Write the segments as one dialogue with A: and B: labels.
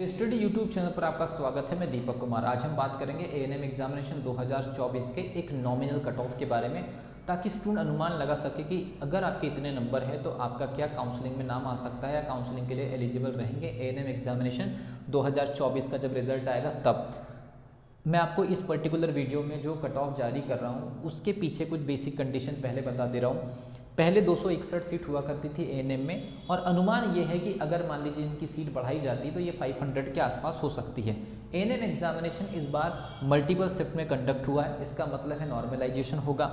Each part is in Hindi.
A: स्टडी यूट्यूब चैनल पर आपका स्वागत है। मैं दीपक कुमार। आज हम बात करेंगे एएनएम एग्जामिनेशन 2024 के एक नॉमिनल कट ऑफ के बारे में, ताकि स्टूडेंट अनुमान लगा सके कि अगर आपके इतने नंबर है तो आपका क्या काउंसलिंग में नाम आ सकता है या काउंसलिंग के लिए एलिजिबल रहेंगे एएनएम एग्जामिनेशन 2024 का जब रिजल्ट आएगा तब। मैं आपको इस पर्टिकुलर वीडियो में जो कट ऑफ जारी कर रहा हूँ उसके पीछे कुछ बेसिक कंडीशन पहले बता दे रहा हूँ। पहले 261 सीट हुआ करती थी एएनएम में, और अनुमान ये है कि अगर मान लीजिए इनकी सीट बढ़ाई जाती तो ये 500 के आसपास हो सकती है। एएनएम एग्जामिनेशन इस बार मल्टीपल शिफ्ट में कंडक्ट हुआ है, इसका मतलब है नॉर्मलाइजेशन होगा।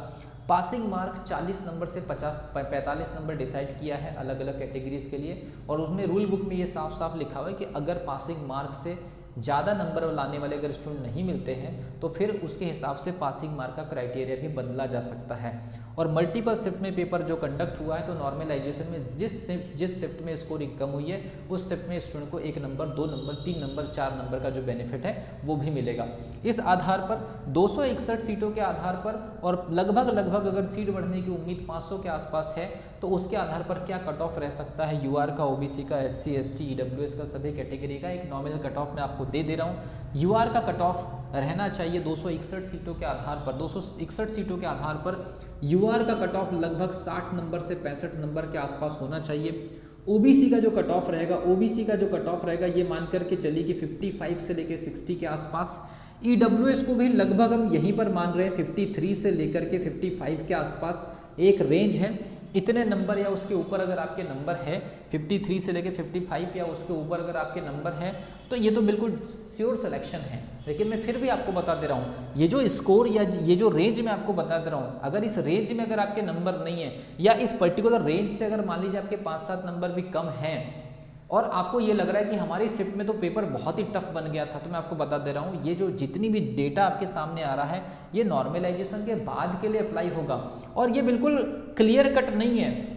A: पासिंग मार्क 40 नंबर से 45 नंबर डिसाइड किया है अलग अलग कैटेगरीज के लिए, और उसमें रूल बुक में ये साफ साफ लिखा हुआ है कि अगर पासिंग मार्क से ज़्यादा नंबर लाने वाले अगर स्टूडेंट नहीं मिलते हैं तो फिर उसके हिसाब से पासिंग मार्क का क्राइटेरिया भी बदला जा सकता है। और मल्टीपल शिफ्ट में पेपर जो कंडक्ट हुआ है तो नॉर्मलाइजेशन में जिस शिफ्ट में स्कोरिंग कम हुई है उस शिफ्ट में स्टूडेंट को 1 नंबर 2 नंबर 3 नंबर 4 नंबर का जो बेनिफिट है वो भी मिलेगा। इस आधार पर 261 सीटों के आधार पर, और लगभग अगर सीट बढ़ने की उम्मीद 500 के आसपास है, तो उसके आधार पर क्या कट ऑफ रह सकता है यूआर का, ओबीसी का, एससी एसटी ईडब्ल्यूएस का, सभी कैटेगरी का एक नॉमिनल कट ऑफ मैं आपको दे रहा हूँ। यूआर का कट ऑफ रहना चाहिए 261 सीटों के आधार पर। 261 सीटों के आधार पर यूआर का कट ऑफ लगभग 60 नंबर से 65 नंबर के आसपास होना चाहिए। ओबीसी का जो कट ऑफ रहेगा ये मान करके चलिए कि 55 से लेकर 60 के आसपास। ईडब्ल्यूएस को भी लगभग हम यहीं पर मान रहे हैं 53 से लेकर के 55 के आसपास एक रेंज है। इतने नंबर या उसके ऊपर अगर आपके नंबर है 53 से लेकर 55 या उसके ऊपर अगर आपके नंबर है तो ये तो बिल्कुल श्योर सिलेक्शन है। लेकिन मैं फिर भी आपको बता दे रहा हूँ, ये जो स्कोर या ये जो रेंज मैं आपको बता दे रहा हूँ, अगर इस रेंज में अगर आपके नंबर नहीं है या इस पर्टिकुलर रेंज से अगर मान लीजिए आपके 5-7 नंबर भी कम हैं और आपको ये लग रहा है कि हमारी शिफ्ट में तो पेपर बहुत ही टफ बन गया था, तो मैं आपको बता दे रहा हूँ ये जो जितनी भी डेटा आपके सामने आ रहा है ये नॉर्मलाइजेशन के बाद के लिए अप्लाई होगा। और ये बिल्कुल क्लियर कट नहीं है,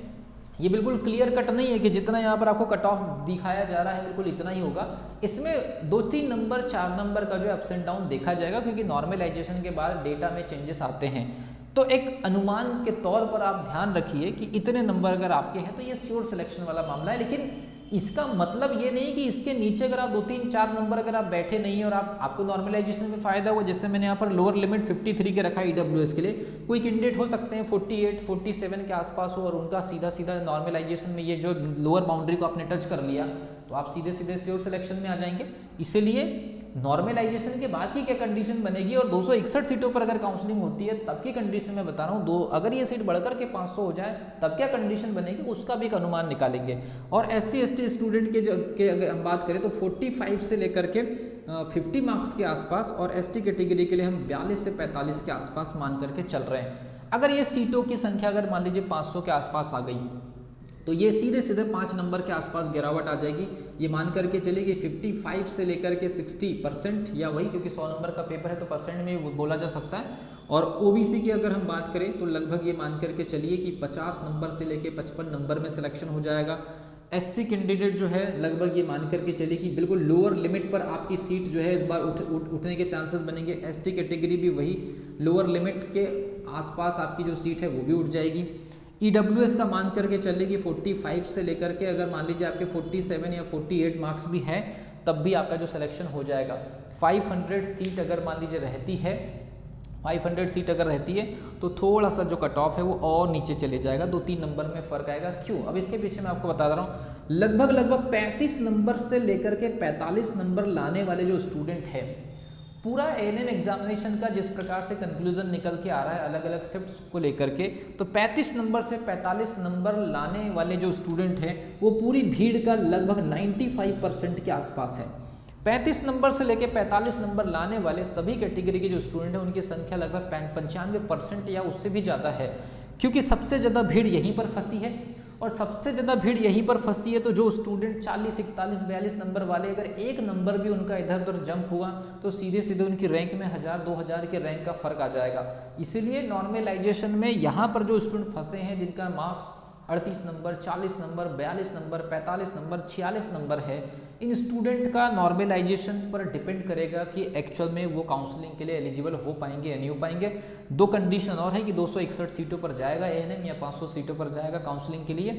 A: ये बिल्कुल क्लियर कट नहीं है कि जितना यहाँ पर आपको कट ऑफ दिखाया जा रहा है बिल्कुल इतना ही होगा। इसमें 2-3 नंबर 4 नंबर का जो अप्स एंड डाउन देखा जाएगा, क्योंकि नॉर्मलाइजेशन के बाद डेटा में चेंजेस आते हैं। तो एक अनुमान के तौर पर आप ध्यान रखिए कि इतने नंबर अगर आपके हैं तो ये श्योर सिलेक्शन वाला मामला है। लेकिन इसका मतलब ये नहीं कि इसके नीचे अगर आप 2-3-4 नंबर अगर आप बैठे नहीं और आपको नॉर्मलाइजेशन में फायदा हुआ, जैसे मैंने यहाँ पर लोअर लिमिट 53 के रखा है ईडब्ल्यूएस के लिए, कोई कैंडिडेट हो सकते हैं 48-47 के आसपास हो और उनका सीधा नॉर्मलाइजेशन में ये जो लोअर बाउंड्री को आपने टच कर लिया तो आप सीधे श्योर सिलेक्शन में आ जाएंगे। इसीलिए नॉर्मलाइजेशन के बाद की क्या कंडीशन बनेगी और 261 सीटों पर अगर काउंसलिंग होती है तब की कंडीशन मैं बता रहा हूँ, अगर ये सीट बढ़कर के 500 हो जाए तब क्या कंडीशन बनेगी उसका भी एक अनुमान निकालेंगे। और एससी एसटी स्टूडेंट के अगर हम बात करें तो 45 से लेकर के 50 मार्क्स के आसपास, और एसटी कैटेगरी के लिए हम 42 से 45 के आसपास मान करके चल रहे हैं। अगर ये सीटों की संख्या अगर मान लीजिए 500 के आसपास आ गई तो ये सीधे 5 नंबर के आसपास गिरावट आ जाएगी। ये मान करके चलिए कि 55 से लेकर के 60% या वही, क्योंकि 100 नंबर का पेपर है तो परसेंट में बोला जा सकता है। और ओबीसी की अगर हम बात करें तो लगभग ये मान करके चलिए कि 50 नंबर से लेकर 55 नंबर में सिलेक्शन हो जाएगा। एससी कैंडिडेट जो है लगभग ये मान करके चलिए कि बिल्कुल लोअर लिमिट पर आपकी सीट जो है इस बार उठने के चांसेस बनेंगे। एसटी कैटेगरी भी वही लोअर लिमिट के आसपास आपकी जो सीट है वो भी उठ जाएगी। ईडब्ल्यूएस का मान करके चलिए कि 45 से लेकर के अगर मान लीजिए आपके 47 या 48 मार्क्स भी हैं तब भी आपका जो सिलेक्शन हो जाएगा। 500 सीट अगर मान लीजिए रहती है, 500 सीट अगर रहती है तो थोड़ा सा जो कट ऑफ है वो और नीचे चले जाएगा, 2-3 नंबर में फ़र्क आएगा। क्यों? अब इसके पीछे मैं आपको बता रहा हूँ, लगभग 35 नंबर से लेकर के 45 नंबर लाने वाले जो स्टूडेंट है, पूरा एएनएम एग्जामिनेशन का जिस प्रकार से कंक्लूजन निकल के आ रहा है अलग अलग शिफ्ट्स को लेकर के, तो 35 नंबर से 45 नंबर लाने वाले जो स्टूडेंट हैं वो पूरी भीड़ का लगभग 95% के आसपास है। 35 नंबर से लेकर 45 नंबर लाने वाले सभी कैटेगरी के जो स्टूडेंट हैं उनकी संख्या लगभग 95% या उससे भी ज़्यादा है, क्योंकि सबसे ज़्यादा भीड़ यहीं पर फंसी है। और सबसे ज़्यादा भीड़ यहीं पर फंसी है तो जो स्टूडेंट 40, 41, 42 नंबर वाले अगर एक नंबर भी उनका इधर उधर जंप हुआ तो सीधे उनकी रैंक में 1000-2000 के रैंक का फ़र्क आ जाएगा। इसीलिए नॉर्मलाइजेशन में यहाँ पर जो स्टूडेंट फंसे हैं जिनका marks 38 number, 40 number, 42 number, 45 number, 46 number है, इन स्टूडेंट का नॉर्मलाइजेशन पर डिपेंड करेगा कि एक्चुअल में वो काउंसलिंग के लिए एलिजिबल हो पाएंगे या नहीं हो पाएंगे। 2 कंडीशन और है कि 261 सीटों पर जाएगा एएनएम या 500 सीटों पर जाएगा काउंसलिंग के लिए।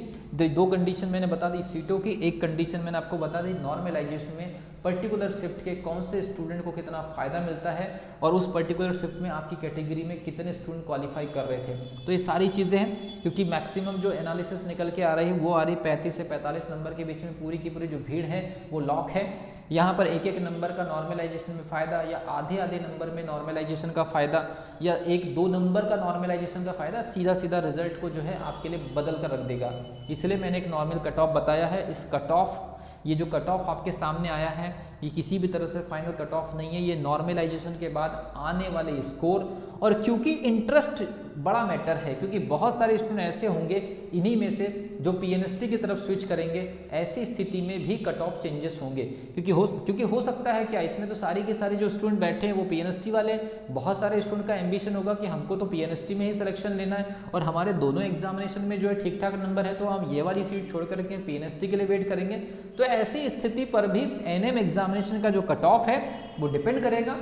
A: 2 कंडीशन मैंने बता दी सीटों की, एक कंडीशन मैंने आपको बता दी नॉर्मलाइजेशन में पर्टिकुलर शिफ्ट के कौन से स्टूडेंट को कितना फ़ायदा मिलता है और उस पर्टिकुलर शिफ्ट में आपकी कैटेगरी में कितने स्टूडेंट क्वालिफाई कर रहे थे। तो ये सारी चीज़ें हैं, क्योंकि मैक्सिमम जो एनालिसिस निकल के आ रही है वो आ रही 35 से 45 नंबर के बीच में, पूरी की पूरी जो भीड़ है वो लॉक है। यहाँ पर एक एक नंबर का नॉर्मलाइजेशन में फ़ायदा या आधे आधे नंबर में नॉर्मलाइजेशन का फ़ायदा या एक दो नंबर का नॉर्मलाइजेशन का फ़ायदा सीधा सीधा रिजल्ट को जो है आपके लिए बदल कर रख देगा। इसलिए मैंने एक नॉर्मल कट ऑफ बताया है। इस कट ऑफ, ये जो कट ऑफ आपके सामने आया है, ये किसी भी तरह से फाइनल कट ऑफ नहीं है, ये नॉर्मलाइजेशन के बाद आने वाले स्कोर। और क्योंकि इंटरेस्ट बड़ा मैटर है, क्योंकि बहुत सारे स्टूडेंट ऐसे होंगे इन्हीं में से जो पीएनएसटी की तरफ स्विच करेंगे, ऐसी स्थिति में भी कट ऑफ चेंजेस होंगे। क्योंकि हो सकता है क्या, इसमें तो सारी के सारे जो स्टूडेंट बैठे हैं वो पीएनएसटी वाले, बहुत सारे स्टूडेंट का एम्बिशन होगा कि हमको तो पीएनएसटी में ही सिलेक्शन लेना है और हमारे दोनों एग्जामिनेशन में जो है ठीक ठाक नंबर है, तो हम ये वाली सीट छोड़ करके पीएनएसटी के लिए वेट करेंगे। तो ऐसी स्थिति पर भी एनएम एग्जामिनेशन का जो कट ऑफ है वो डिपेंड करेगा,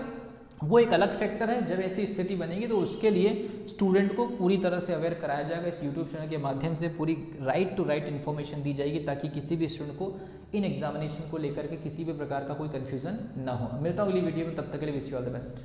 A: वो एक अलग फैक्टर है। जब ऐसी स्थिति बनेगी तो उसके लिए स्टूडेंट को पूरी तरह से अवेयर कराया जाएगा। इस यूट्यूब चैनल के माध्यम से पूरी राइट टू राइट इन्फॉर्मेशन दी जाएगी, ताकि किसी भी स्टूडेंट को इन एग्जामिनेशन को लेकर के किसी भी प्रकार का कोई कन्फ्यूजन ना हो। मिलता हूँ अगली वीडियो में, तब तक के लिए wish you all the best.